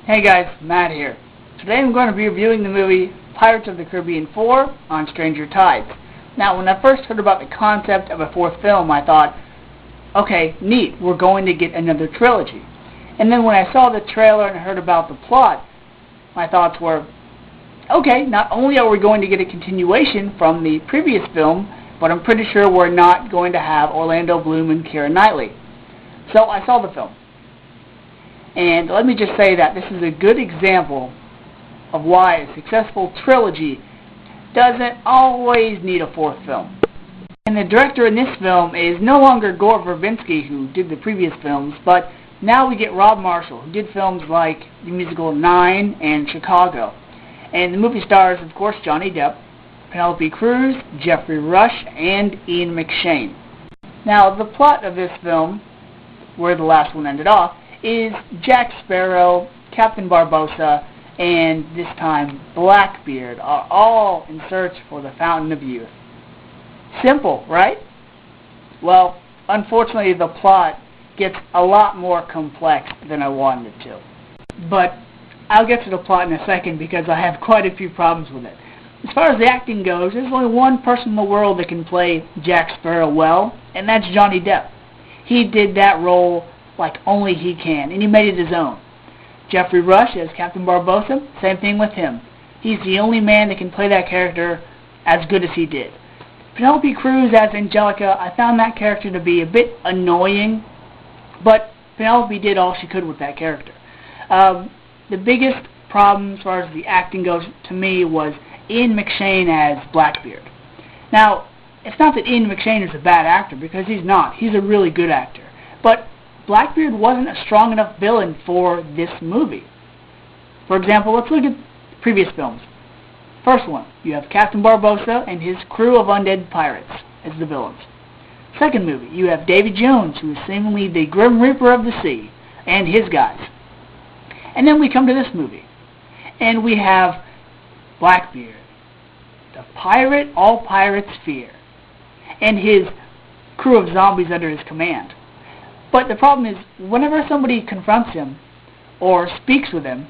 Hey guys, Matt here. Today I'm going to be reviewing the movie Pirates of the Caribbean 4 on Stranger Tides. Now, when I first heard about the concept of a fourth film, I thought, okay, neat, we're going to get another trilogy. And then when I saw the trailer and heard about the plot, my thoughts were, okay, not only are we going to get a continuation from the previous film, but I'm pretty sure we're not going to have Orlando Bloom and Keira Knightley. So I saw the film. And let me just say that this is a good example of why a successful trilogy doesn't always need a fourth film. And the director in this film is no longer Gore Verbinski, who did the previous films, but now we get Rob Marshall, who did films like the musical Nine and Chicago. And the movie stars, of course, Johnny Depp, Penelope Cruz, Jeffrey Rush, and Ian McShane. Now, the plot of this film, where the last one ended off, is Jack Sparrow, Captain Barbossa, and this time Blackbeard are all in search for the Fountain of Youth. Simple, right? Well, unfortunately the plot gets a lot more complex than I wanted it to. But I'll get to the plot in a second because I have quite a few problems with it. As far as the acting goes, there's only one person in the world that can play Jack Sparrow well, and that's Johnny Depp. He did that role like only he can, and he made it his own. Jeffrey Rush as Captain Barbossa, same thing with him. He's the only man that can play that character as good as he did. Penelope Cruz as Angelica, I found that character to be a bit annoying, but Penelope did all she could with that character. The biggest problem as far as the acting goes to me was Ian McShane as Blackbeard. Now, it's not that Ian McShane is a bad actor, because he's not. He's a really good actor. But Blackbeard wasn't a strong enough villain for this movie. For example, let's look at previous films. First one, you have Captain Barbossa and his crew of undead pirates as the villains. Second movie, you have Davy Jones, who is seemingly the Grim Reaper of the sea, and his guys. And then we come to this movie, and we have Blackbeard, the pirate all pirates fear, and his crew of zombies under his command. But the problem is, whenever somebody confronts him or speaks with him,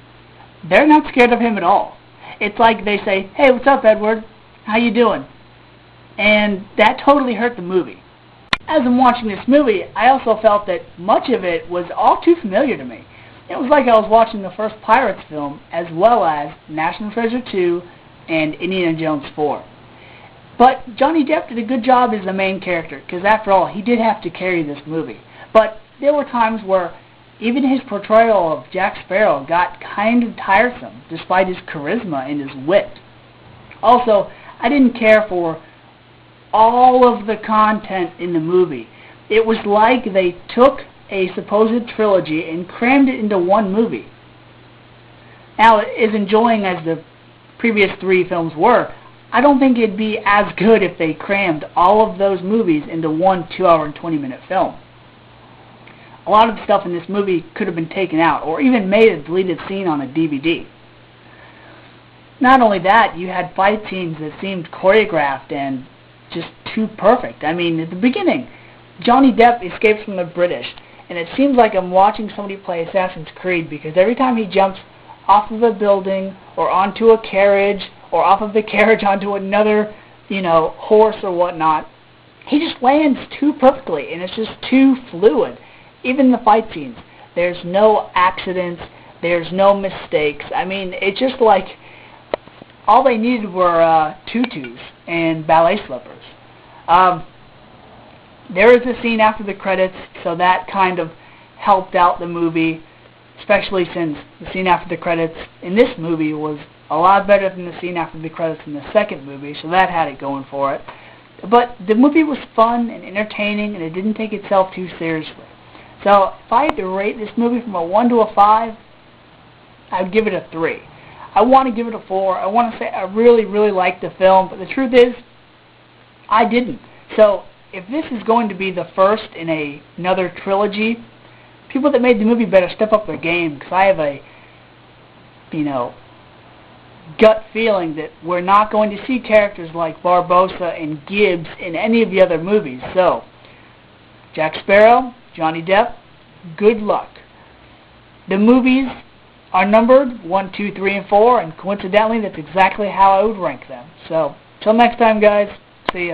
they're not scared of him at all. It's like they say, "Hey, what's up, Edward? How you doing?" And that totally hurt the movie. As I'm watching this movie, I also felt that much of it was all too familiar to me. It was like I was watching the first Pirates film as well as National Treasure 2 and Indiana Jones 4. But Johnny Depp did a good job as the main character, because after all, he did have to carry this movie. But there were times where even his portrayal of Jack Sparrow got kind of tiresome, despite his charisma and his wit. Also, I didn't care for all of the content in the movie. It was like they took a supposed trilogy and crammed it into one movie. Now, as enjoying as the previous three films were, I don't think it'd be as good if they crammed all of those movies into one 2-hour and 20-minute film. A lot of the stuff in this movie could have been taken out, or even made a deleted scene on a DVD. Not only that, you had fight scenes that seemed choreographed and just too perfect. I mean, at the beginning, Johnny Depp escapes from the British, and it seems like I'm watching somebody play Assassin's Creed, because every time he jumps off of a building, or onto a carriage, or off of the carriage onto another, horse or whatnot, he just lands too perfectly, and it's just too fluid. Even the fight scenes, there's no accidents, there's no mistakes. I mean, it's just like all they needed were tutus and ballet slippers. There is a scene after the credits, so that kind of helped out the movie, especially since the scene after the credits in this movie was a lot better than the scene after the credits in the second movie, so that had it going for it. But the movie was fun and entertaining, and it didn't take itself too seriously. So if I had to rate this movie from a 1 to a 5, I would give it a 3. I want to give it a 4. I want to say I really, really liked the film, but the truth is, I didn't. So if this is going to be the first in another trilogy, people that made the movie better step up their game, because I have a, gut feeling that we're not going to see characters like Barbossa and Gibbs in any of the other movies. So, Jack Sparrow, Johnny Depp, good luck. The movies are numbered 1, 2, 3, and 4, and coincidentally, that's exactly how I would rank them. So, till next time, guys. See ya.